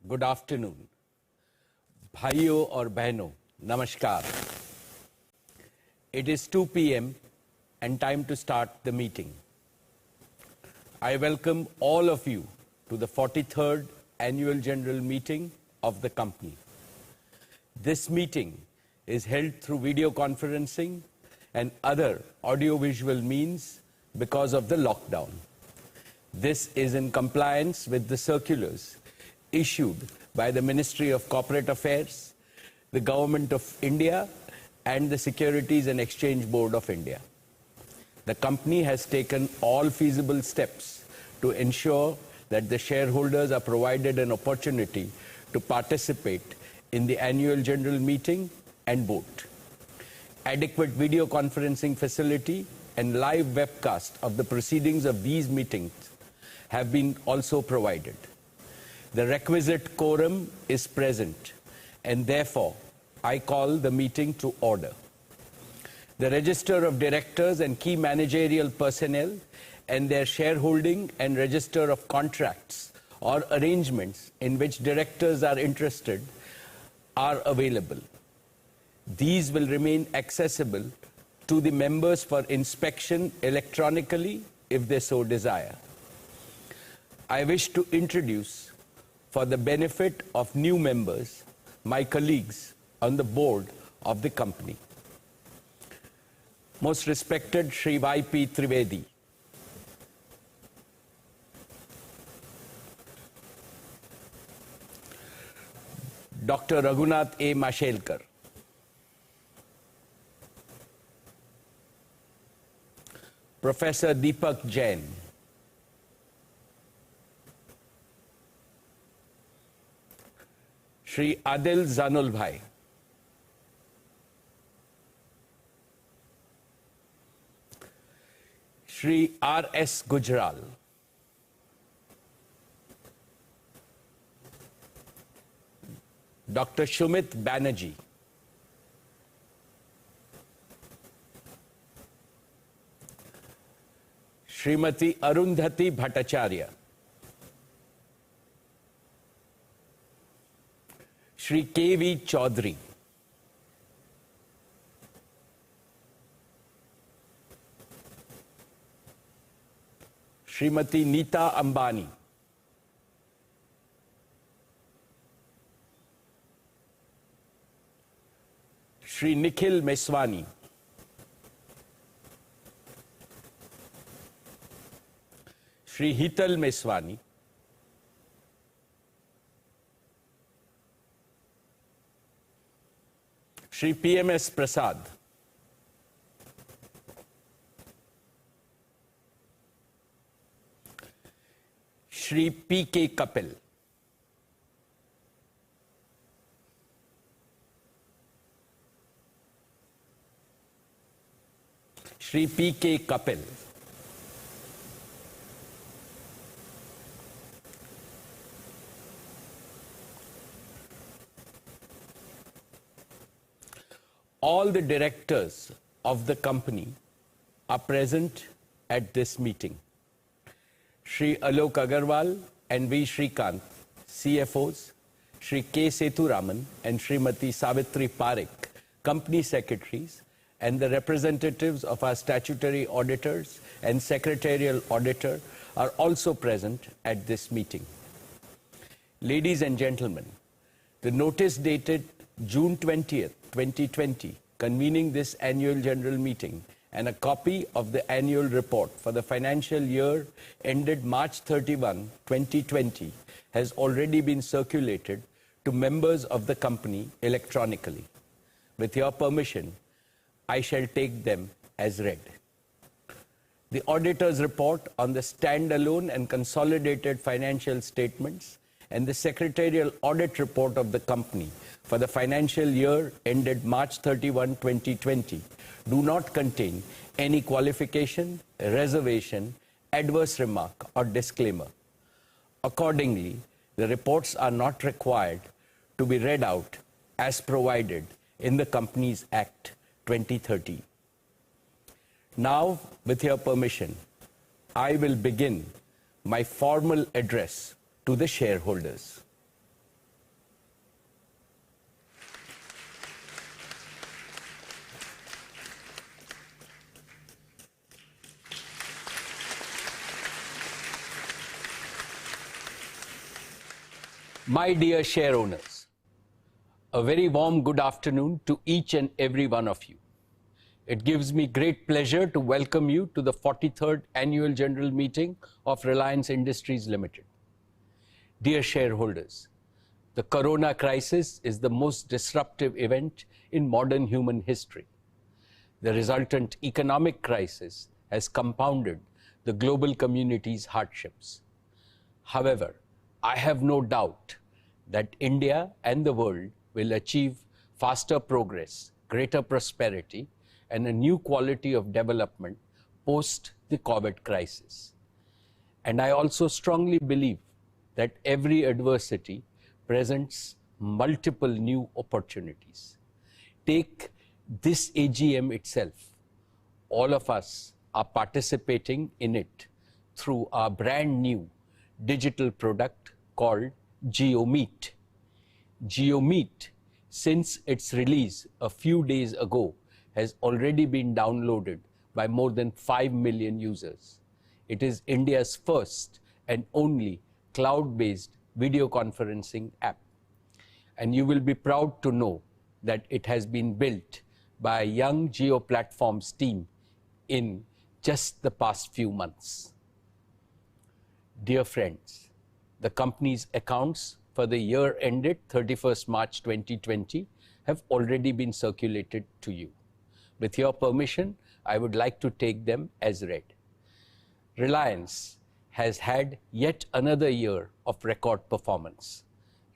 Good afternoon. भाइयों और बहनों, namaskar. It is 2 p.m. and time to start the meeting. I welcome all of you to the 43rd Annual General Meeting of the company. This meeting is held through video conferencing and other audiovisual means because of the lockdown. This is in compliance with the circulars issued by the Ministry of Corporate Affairs, the Government of India, and the Securities and Exchange Board of India. The company has taken all feasible steps to ensure that the shareholders are provided an opportunity to participate in the annual general meeting and vote. Adequate video conferencing facility and live webcast of the proceedings of these meetings have been also provided. The requisite quorum is present, and therefore I call the meeting to order. The register of directors and key managerial personnel and their shareholding and register of contracts or arrangements in which directors are interested are available. These will remain accessible to the members for inspection electronically if they so desire. I wish to introduce, for the benefit of new members, my colleagues on the board of the company. Most respected Shri Y.P. Trivedi, Dr. Raghunath A. Mashelkar, Professor Deepak Jain, Shri Adil Zanul Bhai, Shri R.S. Gujral, Dr. Shumit Banerjee, Srimati Arundhati Bhattacharya, Shri K.V. Chaudhary, Srimati Neeta Ambani, Shri Nikhil Meswani, Shri Hital Meswani, Shri P.M.S. Prasad, Shri P.K. Kapil, Shri P.K. Kapil, all the directors of the company are present at this meeting. Shri Alok Agarwal and V. Shrikant, CFOs, Shri K. Sethuraman and Srimati Savitri Parekh, company secretaries, and the representatives of our statutory auditors and secretarial auditor are also present at this meeting. Ladies and gentlemen, the notice dated June 20th, 2020, convening this annual general meeting, and a copy of the annual report for the financial year ended March 31, 2020, has already been circulated to members of the company electronically. With your permission, I shall take them as read. The auditor's report on the standalone and consolidated financial statements and the secretarial audit report of the company for the financial year ended March 31, 2020 do not contain any qualification, reservation, adverse remark or disclaimer. Accordingly, the reports are not required to be read out as provided in the Companies Act 2013. Now, with your permission, I will begin my formal address to the shareholders. My dear share owners, a very warm good afternoon to each and every one of you. It gives me great pleasure to welcome you to the 43rd Annual General Meeting of Reliance Industries Limited. Dear shareholders, the corona crisis is the most disruptive event in modern human history. The resultant economic crisis has compounded the global community's hardships. However, I have no doubt that India and the world will achieve faster progress, greater prosperity, and a new quality of development post the COVID crisis. And I also strongly believe that every adversity presents multiple new opportunities. Take this AGM itself. All of us are participating in it through our brand new digital product called GeoMeet. GeoMeet, since its release a few days ago, has already been downloaded by more than 5 million users. It is India's first and only cloud-based video conferencing app. And you will be proud to know that it has been built by a young Geo Platforms team in just the past few months. Dear friends, the company's accounts for the year ended 31st March 2020 have already been circulated to you. With your permission, I would like to take them as read. Reliance has had yet another year of record performance.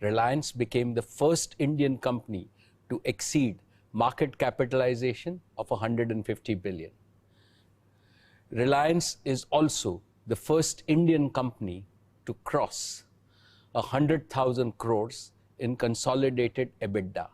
Reliance became the first Indian company to exceed market capitalization of 150 billion. Reliance is also the first Indian company to cross 100,000 crores in consolidated EBITDA.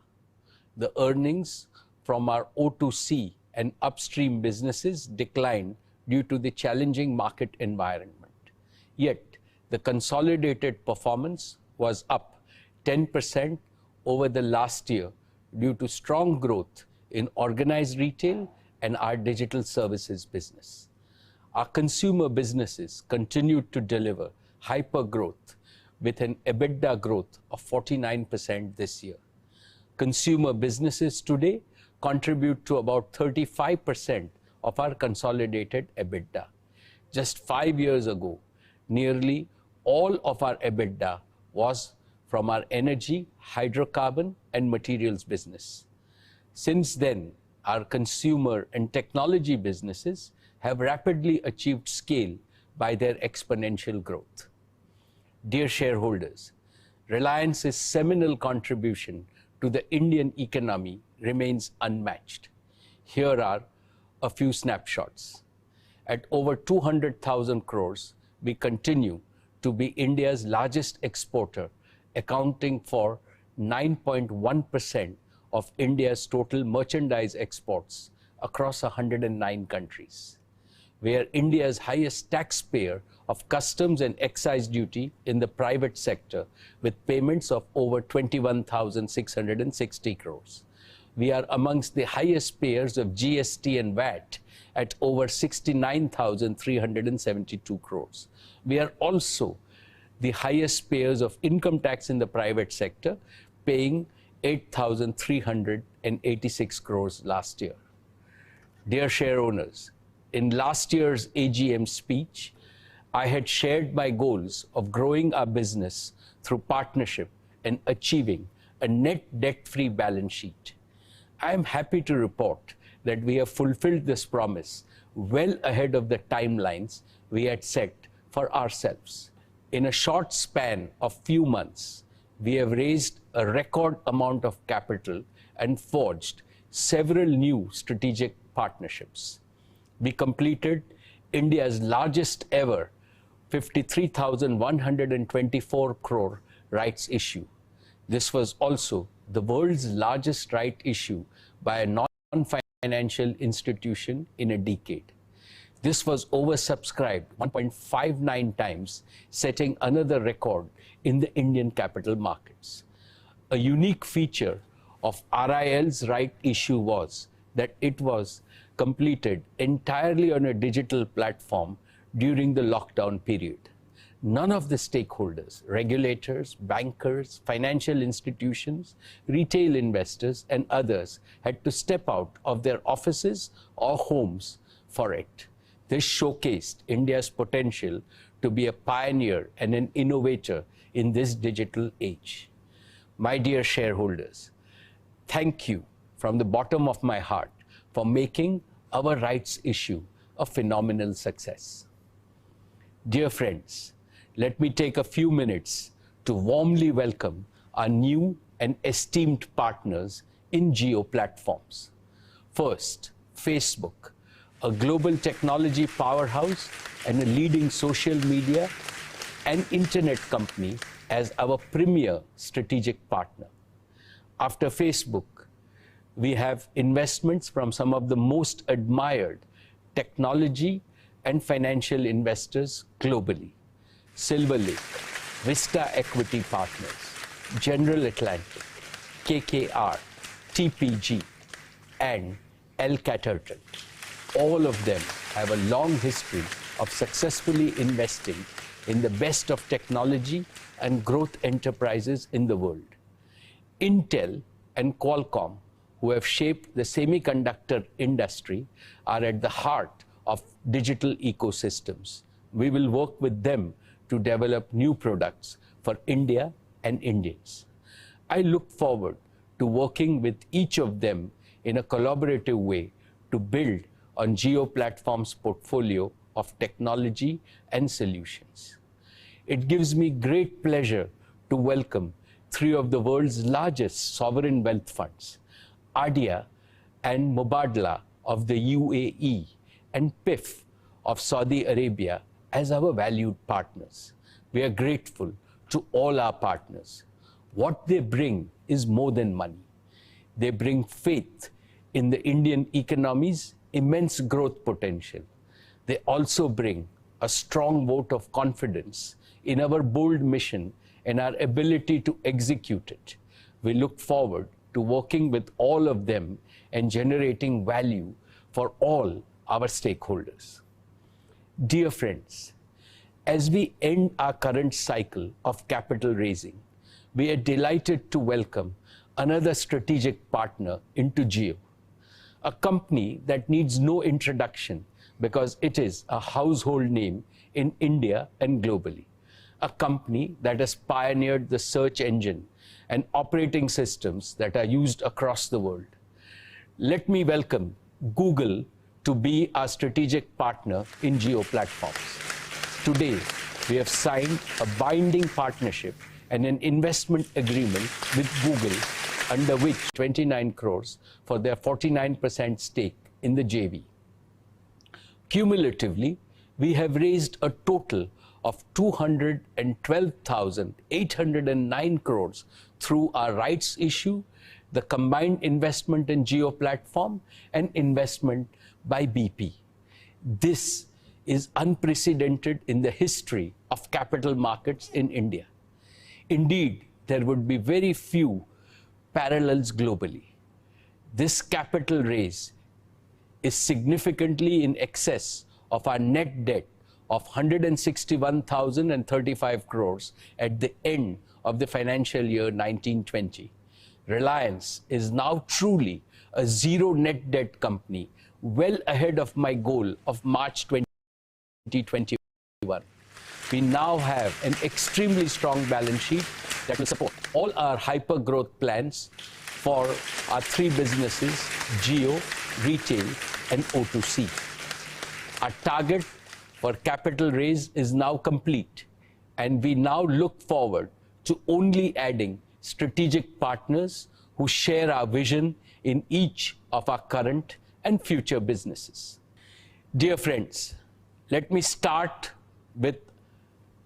The earnings from our O2C and upstream businesses declined due to the challenging market environment. Yet, the consolidated performance was up 10% over the last year due to strong growth in organized retail and our digital services business. Our consumer businesses continued to deliver hyper growth with an EBITDA growth of 49% this year. Consumer businesses today contribute to about 35% of our consolidated EBITDA. Just 5 years ago, nearly all of our EBITDA was from our energy, hydrocarbon, and materials business. Since then, our consumer and technology businesses have rapidly achieved scale by their exponential growth. Dear shareholders, Reliance's seminal contribution to the Indian economy remains unmatched. Here are a few snapshots. At over 200,000 crores, we continue to be India's largest exporter, accounting for 9.1% of India's total merchandise exports across 109 countries. We are India's highest taxpayer of customs and excise duty in the private sector, with payments of over 21,660 crores. We are amongst the highest payers of GST and VAT at over 69,372 crores. We are also the highest payers of income tax in the private sector, paying 8,386 crores last year. Dear share owners, in last year's AGM speech, I had shared my goals of growing our business through partnership and achieving a net debt-free balance sheet. I am happy to report that we have fulfilled this promise well ahead of the timelines we had set for ourselves. In a short span of few months, we have raised a record amount of capital and forged several new strategic partnerships. We completed India's largest ever 53,124 crore rights issue. This was also the world's largest right issue by a non-financial institution in a decade. This was oversubscribed 1.59 times, setting another record in the Indian capital markets. A unique feature of RIL's right issue was that it was completed entirely on a digital platform during the lockdown period. None of the stakeholders, regulators, bankers, financial institutions, retail investors, and others had to step out of their offices or homes for it. This showcased India's potential to be a pioneer and an innovator in this digital age. My dear shareholders, thank you from the bottom of my heart for making our rights issue a phenomenal success. Dear friends, let me take a few minutes to warmly welcome our new and esteemed partners in Jio platforms. First, Facebook, a global technology powerhouse and a leading social media and internet company as our premier strategic partner. After Facebook, we have investments from some of the most admired technology and financial investors globally. Silver Lake, Vista Equity Partners, General Atlantic, KKR, TPG, and El Caterton. All of them have a long history of successfully investing in the best of technology and growth enterprises in the world. Intel and Qualcomm, who have shaped the semiconductor industry, are at the heart of digital ecosystems. We will work with them to develop new products for India and Indians. I look forward to working with each of them in a collaborative way to build on Jio Platforms' portfolio of technology and solutions. It gives me great pleasure to welcome three of the world's largest sovereign wealth funds, ADIA and Mubadala of the UAE and PIF of Saudi Arabia, as our valued partners. We are grateful to all our partners. What they bring is more than money. They bring faith in the Indian economy's immense growth potential. They also bring a strong vote of confidence in our bold mission and our ability to execute it. We look forward to working with all of them and generating value for all our stakeholders. Dear friends, as we end our current cycle of capital raising, we are delighted to welcome another strategic partner into Jio, a company that needs no introduction because it is a household name in India and globally, a company that has pioneered the search engine and operating systems that are used across the world. Let me welcome Google to be our strategic partner in Jio Platforms. Today, we have signed a binding partnership and an investment agreement with Google, under which 29 crores for their 49% stake in the JV. Cumulatively, we have raised a total of 212,809 crores through our rights issue, the combined investment in Jio Platform, and investment by BP. This is unprecedented in the history of capital markets in India. Indeed, there would be very few parallels globally. This capital raise is significantly in excess of our net debt of 161,035 crores at the end of the financial year 1920. Reliance is now truly a zero net debt company, well ahead of my goal of March 2021. We now have an extremely strong balance sheet that will support all our hyper growth plans for our three businesses, Jio, Retail, and O2C. Our target for capital raise is now complete, and we now look forward to only adding strategic partners who share our vision in each of our current and future businesses. Dear friends, let me start with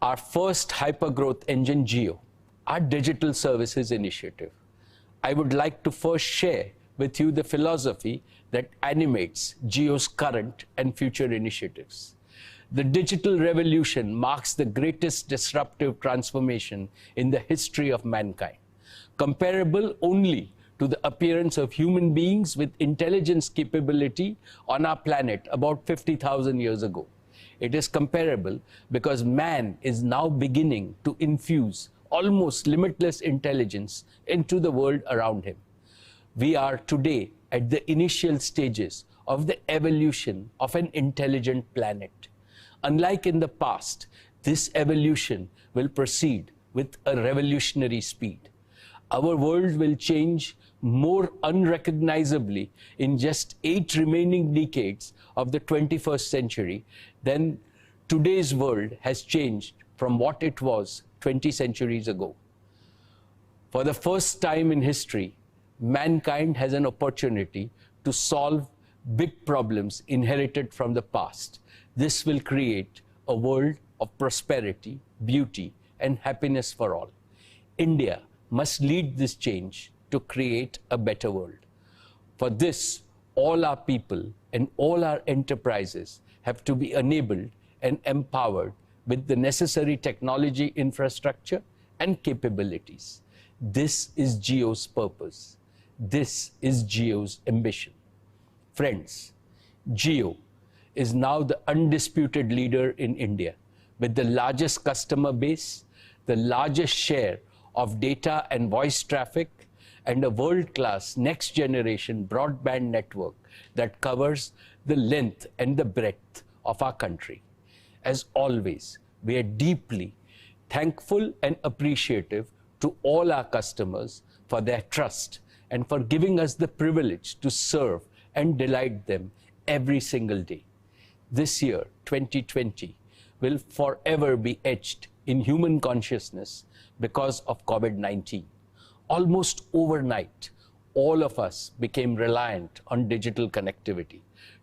our first hypergrowth engine, Jio, our digital services initiative. I would like to first share with you the philosophy that animates Jio's current and future initiatives. The digital revolution marks the greatest disruptive transformation in the history of mankind, comparable only to the appearance of human beings with intelligence capability on our planet about 50,000 years ago. It is comparable because man is now beginning to infuse almost limitless intelligence into the world around him. We are today at the initial stages of the evolution of an intelligent planet. Unlike in the past, this evolution will proceed with a revolutionary speed. Our world will change more unrecognizably in just 8 remaining decades of the 21st century than today's world has changed from what it was 20 centuries ago. For the first time in history, mankind has an opportunity to solve big problems inherited from the past. This will create a world of prosperity, beauty, and happiness for all. India must lead this change to create a better world. For this, all our people and all our enterprises have to be enabled and empowered with the necessary technology infrastructure and capabilities. This is Jio's purpose. This is Jio's ambition. Friends, Jio is now the undisputed leader in India with the largest customer base, the largest share of data and voice traffic, and a world-class next-generation broadband network that covers the length and the breadth of our country. As always, we are deeply thankful and appreciative to all our customers for their trust and for giving us the privilege to serve and delight them every single day. This year, 2020, will forever be etched in human consciousness because of COVID-19. Almost overnight, all of us became reliant on digital connectivity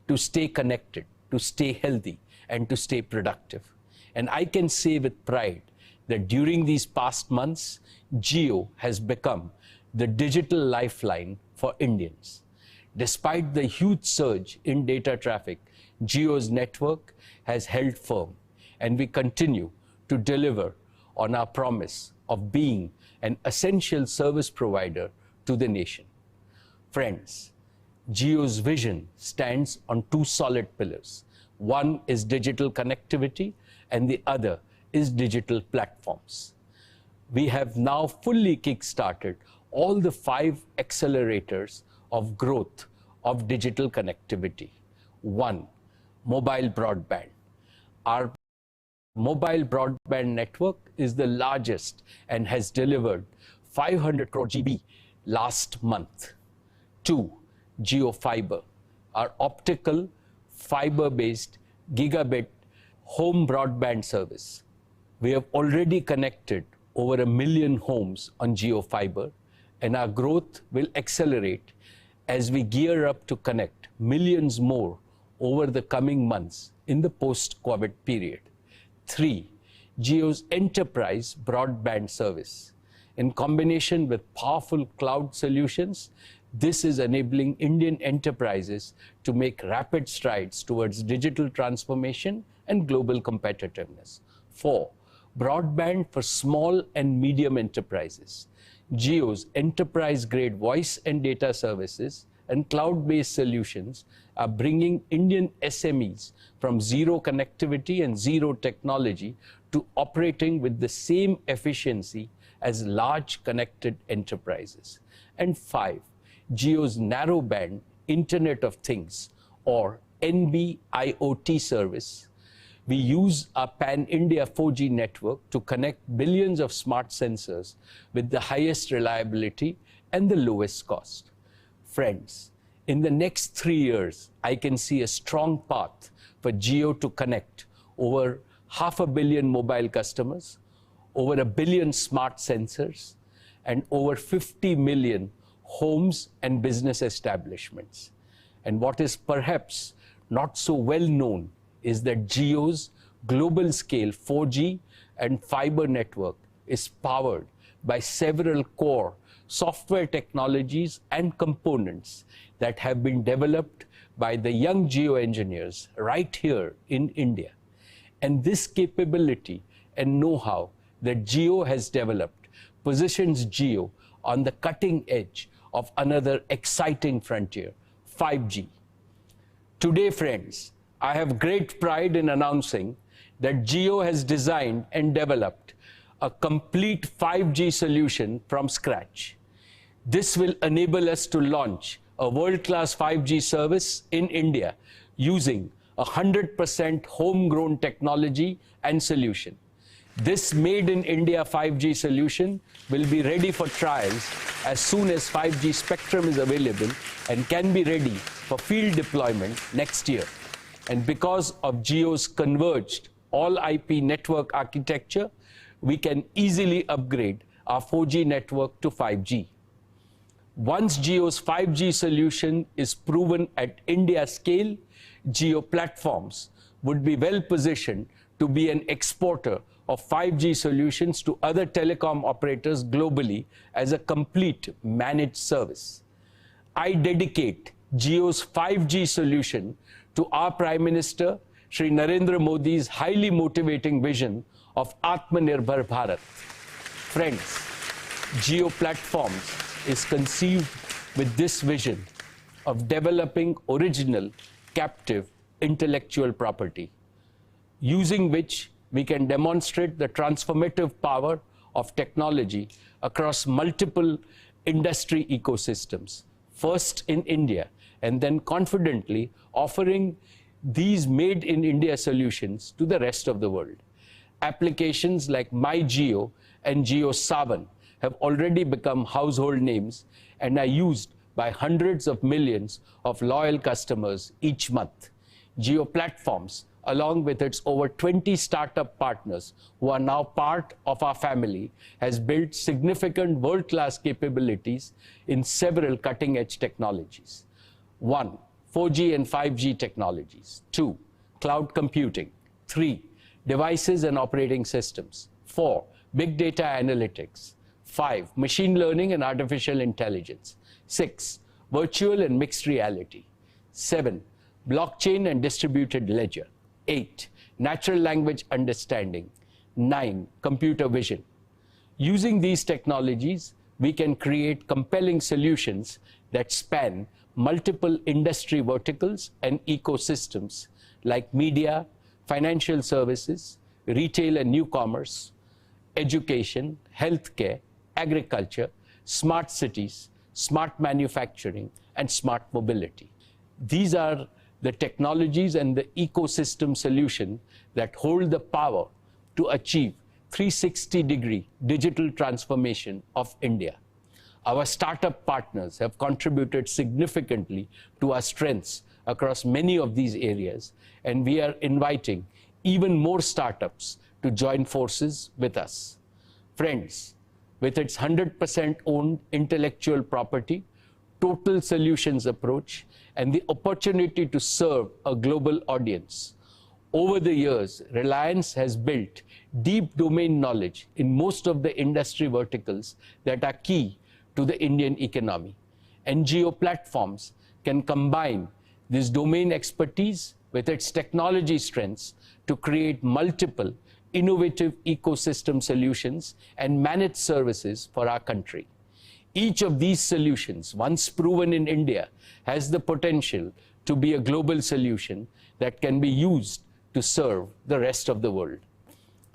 to stay connected, to stay healthy, and to stay productive. And I can say with pride that during these past months, Jio has become the digital lifeline for Indians. Despite the huge surge in data traffic, Jio's network has held firm, and we continue to deliver on our promise of being an essential service provider to the nation. Friends, Jio's vision stands on 2 solid pillars. One is digital connectivity, and the other is digital platforms. We have now fully kick-started all the 5 accelerators of growth of digital connectivity. 1, mobile broadband. Our mobile broadband network is the largest and has delivered 500 crore GB last month. 2, Jio Fiber, our optical fiber-based gigabit home broadband service. We have already connected over 1 million homes on Jio Fiber, and our growth will accelerate as we gear up to connect millions more over the coming months in the post-COVID period. 3, Jio's enterprise broadband service. In combination with powerful cloud solutions, this is enabling Indian enterprises to make rapid strides towards digital transformation and global competitiveness. 4, broadband for small and medium enterprises. Jio's enterprise-grade voice and data services and cloud-based solutions are bringing Indian SMEs from zero connectivity and zero technology to operating with the same efficiency as large connected enterprises. And 5, Jio's narrowband Internet of Things, or NB-IoT service. We use our pan-India 4G network to connect billions of smart sensors with the highest reliability and the lowest cost. Friends, in the next 3 years, I can see a strong path for Jio to connect over 500 million mobile customers, over 1 billion smart sensors, and over 50 million homes and business establishments. And what is perhaps not so well known is that Jio's global scale 4G and fiber network is powered by several core software technologies and components that have been developed by the young Jio engineers right here in India. And this capability and know-how that Jio has developed positions Jio on the cutting edge of another exciting frontier, 5G. Today, friends, I have great pride in announcing that Jio has designed and developed a complete 5G solution from scratch. This will enable us to launch a world-class 5G service in India using 100% homegrown technology and solution. This made in India 5G solution will be ready for trials as soon as 5G spectrum is available and can be ready for field deployment next year. And because of Jio's converged all IP network architecture, we can easily upgrade our 4G network to 5G. Once Jio's 5G solution is proven at India scale, Jio platforms would be well positioned to be an exporter of 5G solutions to other telecom operators globally as a complete managed service. I dedicate Jio's 5G solution to our Prime Minister, Shri Narendra Modi's highly motivating vision of Atmanirbhar Bharat. Friends, Jio Platforms is conceived with this vision of developing original, captive intellectual property, using which we can demonstrate the transformative power of technology across multiple industry ecosystems, first in India, and then confidently offering these made in India solutions to the rest of the world. Applications like MyJio and Jio Savan have already become household names and are used by hundreds of millions of loyal customers each month. Jio Platforms, along with its over 20 startup partners who are now part of our family, has built significant world-class capabilities in several cutting-edge technologies. 1. 4G and 5G technologies. 2. Cloud computing. 3. Devices and operating systems. 4. Big data analytics. 5. Machine learning and artificial intelligence. 6. Virtual and mixed reality. 7. Blockchain and distributed ledger. 8. Natural language understanding. 9. Computer vision. Using these technologies, we can create compelling solutions that span multiple industry verticals and ecosystems like media, financial services, retail and new commerce, education, healthcare, agriculture, smart cities, smart manufacturing, and smart mobility. These are the technologies and the ecosystem solution that hold the power to achieve 360-degree digital transformation of India. Our startup partners have contributed significantly to our strengths across many of these areas, and we are inviting even more startups to join forces with us. Friends, with its 100% owned intellectual property, total solutions approach, and the opportunity to serve a global audience, over the years, Reliance has built deep domain knowledge in most of the industry verticals that are key to the Indian economy. And Jio Platforms can combine this domain expertise with its technology strengths to create multiple innovative ecosystem solutions and managed services for our country. Each of these solutions, once proven in India, has the potential to be a global solution that can be used to serve the rest of the world.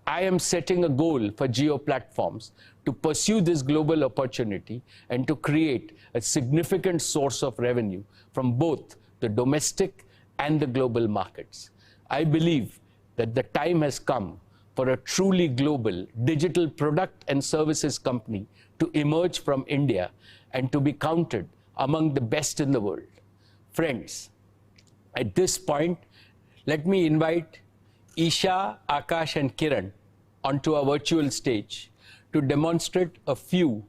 I am setting a goal for Jio Platforms to pursue this global opportunity and to create a significant source of revenue from both the domestic and the global markets. I believe that the time has come for a truly global digital product and services company to emerge from India and to be counted among the best in the world. Friends, at this point, let me invite Isha, Akash, and Kiran onto our virtual stage to demonstrate a few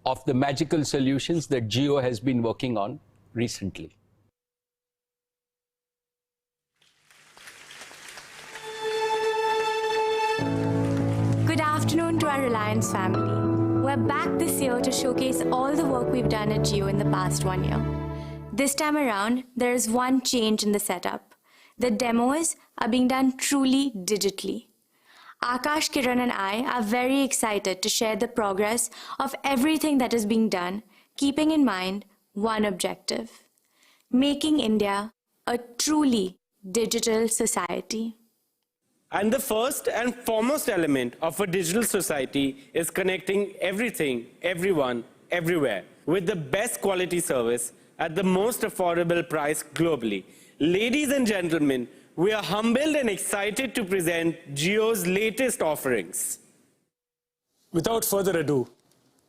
of the magical solutions that Jio has been working on recently. Good afternoon to our Reliance family. We're back this year to showcase all the work we've done at Jio in the past 1 year. This time around, there is one change in the setup. The demos are being done truly digitally. Akash, Kiran and I are very excited to share the progress of everything that is being done, keeping in mind one objective: making India a truly digital society. And the first and foremost element of a digital society is connecting everything, everyone, everywhere with the best quality service at the most affordable price globally. Ladies and gentlemen, we are humbled and excited to present Jio's latest offerings. Without further ado,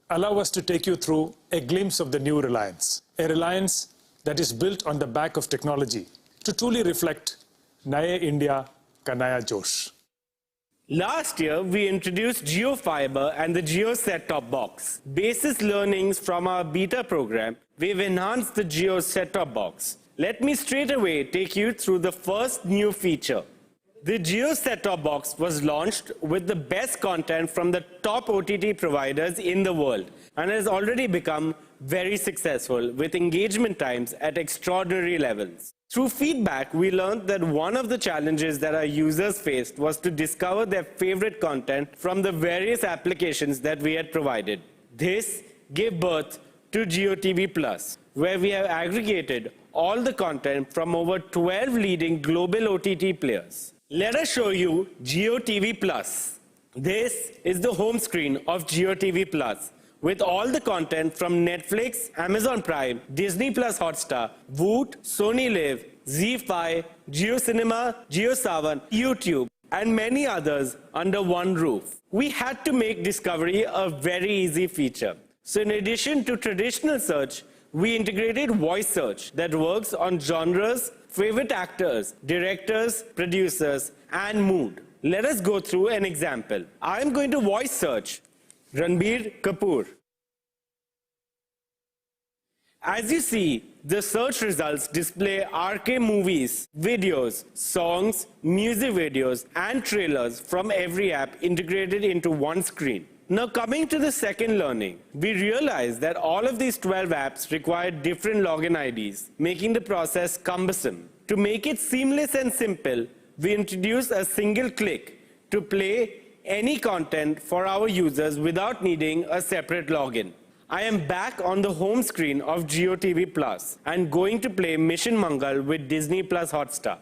allow us to take you through a glimpse of the new Reliance, a Reliance that is built on the back of technology to truly reflect Naya India Ka Naya Josh. Last year, we introduced Jio Fiber and the Jio set-top box. Basis learnings from our beta program, we've enhanced the Jio set-top box. Let me straight away take you through the first new feature. The Jio set-top box was launched with the best content from the top OTT providers in the world and has already become very successful with engagement times at extraordinary levels. Through feedback, we learned that one of the challenges that our users faced was to discover their favorite content from the various applications that we had provided. This gave birth to Jio TV Plus, where we have aggregated all the content from over 12 leading global OTT players. Let us show you Jio TV Plus. This is the home screen of Jio TV Plus, with all the content from Netflix, Amazon Prime, Disney Plus Hotstar, Voot, Sony Live, ZEE5, Jio Cinema, Jio Saavn, YouTube, and many others under one roof. We had to make discovery a very easy feature. So in addition to traditional search, we integrated voice search that works on genres, favorite actors, directors, producers, and mood. Let us go through an example. I am going to voice search Ranbir Kapoor. As you see, the search results display RK movies, videos, songs, music videos, and trailers from every app integrated into one screen. Now coming to the second learning, we realized that all of these 12 apps require different login IDs, making the process cumbersome. To make it seamless and simple, we introduced a single click to play any content for our users without needing a separate login. I am back on the home screen of Jio TV Plus and going to play Mission Mangal with Disney Plus Hotstar.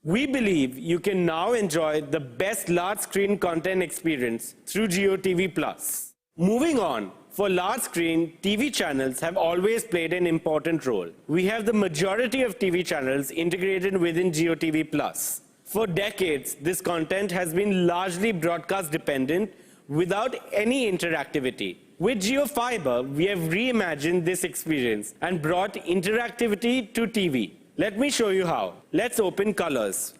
We believe you can now enjoy the best large screen content experience through Jio TV Plus. Moving on, for large screen, TV channels have always played an important role. We have the majority of TV channels integrated within Jio TV Plus. For decades, this content has been largely broadcast dependent without any interactivity. With Jio Fiber, we have reimagined this experience and brought interactivity to TV. Let me show you how. Let's open Colors.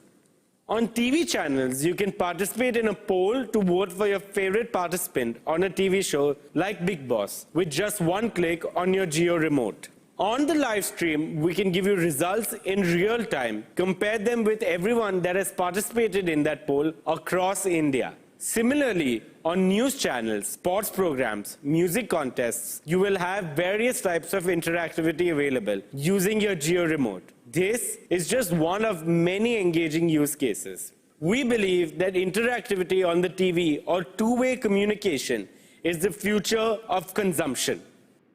On TV channels, you can participate in a poll to vote for your favorite participant on a TV show like Big Boss with just one click on your Jio remote. On the live stream, we can give you results in real time, compare them with everyone that has participated in that poll across India. Similarly, on news channels, sports programs, music contests, you will have various types of interactivity available using your Jio remote. This is just one of many engaging use cases. We believe that interactivity on the TV or two-way communication is the future of consumption.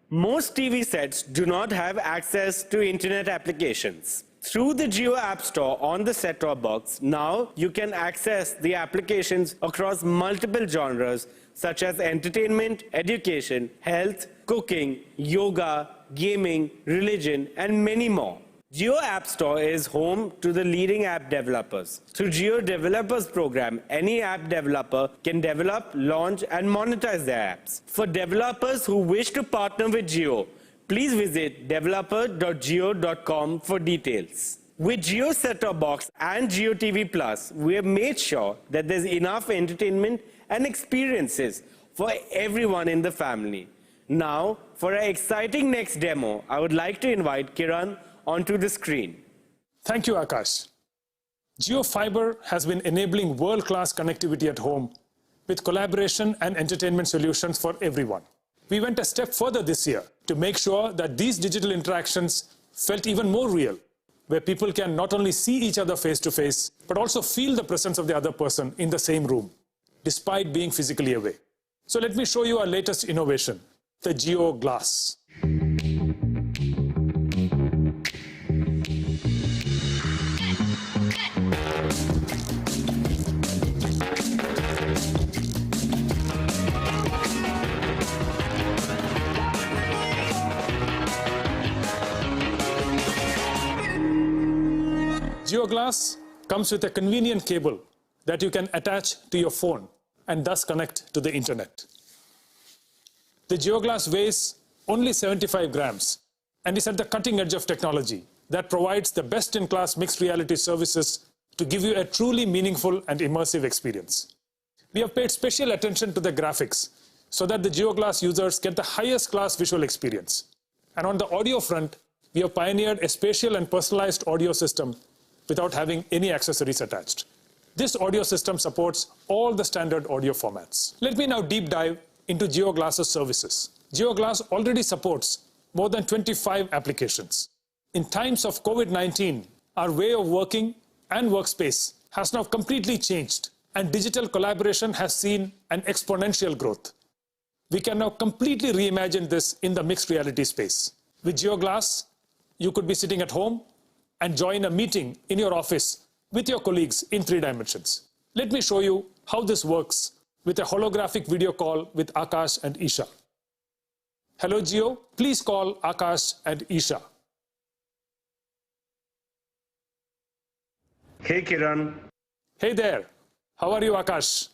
Most TV sets do not have access to internet applications. Through the Jio App Store on the set-top box, now you can access the applications across multiple genres such as entertainment, education, health, cooking, yoga, gaming, religion, and many more. Jio App Store is home to the leading app developers. Through Jio Developers Program, any app developer can develop, launch, and monetize their apps. For developers who wish to partner with Jio, please visit developer.jio.com for details. With Jio Set-top Box and Jio TV Plus, we have made sure that there's enough entertainment and experiences for everyone in the family. Now, for our exciting next demo, I would like to invite Kiran onto the screen. Thank you, Akash. Jio Fiber has been enabling world-class connectivity at home with collaboration and entertainment solutions for everyone. We went a step further this year to make sure that these digital interactions felt even more real, where people can not only see each other face to face, but also feel the presence of the other person in the same room, despite being physically away. So let me show you our latest innovation, the Jio Glass. GeoGlass comes with a convenient cable that you can attach to your phone and thus connect to the internet. The GeoGlass weighs only 75 grams and is at the cutting edge of technology that provides the best-in-class mixed reality services to give you a truly meaningful and immersive experience. We have paid special attention to the graphics so that the GeoGlass users get the highest class visual experience. And on the audio front, we have pioneered a spatial and personalized audio system without having any accessories attached. This audio system supports all the standard audio formats. Let me now deep dive into GeoGlass's services. GeoGlass already supports more than 25 applications. In times of COVID-19, our way of working and workspace has now completely changed, and digital collaboration has seen an exponential growth. We can now completely reimagine this in the mixed reality space. With GeoGlass, you could be sitting at home and join a meeting in your office with your colleagues in 3 dimensions. Let me show you how this works with a holographic video call with Akash and Isha. Hello Geo, please call Akash and Isha. Hey Kiran. Hey there, how are you Akash?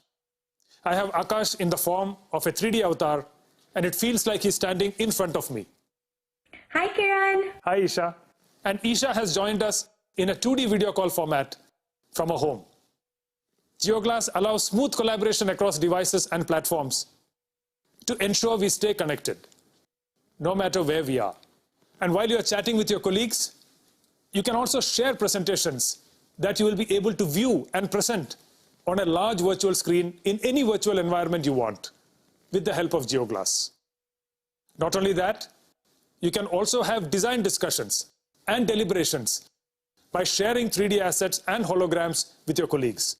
I have Akash in the form of a 3D avatar and it feels like he's standing in front of me. Hi, Kiran. Hi Isha. And Isha has joined us in a 2D video call format from her home. GeoGlass allows smooth collaboration across devices and platforms to ensure we stay connected, no matter where we are. And while you're chatting with your colleagues, you can also share presentations that you will be able to view and present on a large virtual screen in any virtual environment you want with the help of GeoGlass. Not only that, you can also have design discussions and deliberations by sharing 3D assets and holograms with your colleagues.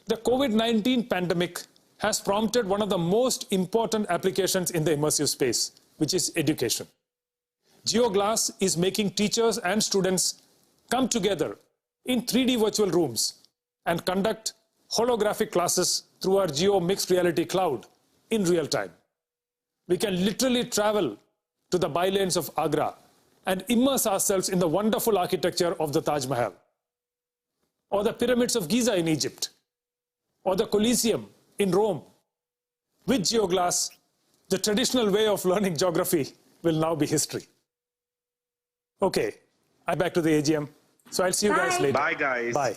The COVID-19 pandemic has prompted one of the most important applications in the immersive space, which is education. GeoGlass is making teachers and students come together in 3D virtual rooms and conduct holographic classes through our Geo Mixed Reality Cloud in real time. We can literally travel to the bylanes of Agra and immerse ourselves in the wonderful architecture of the Taj Mahal, or the pyramids of Giza in Egypt, or the Colosseum in Rome. With GeoGlass, the traditional way of learning geography will now be history. Okay, I'm back to the AGM, so I'll see you guys later. Bye guys. Bye.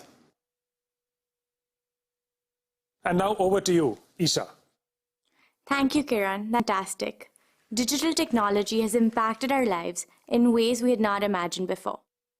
And now over to you, Isha. Thank you, Kiran. Fantastic. Digital technology has impacted our lives in ways we had not imagined before.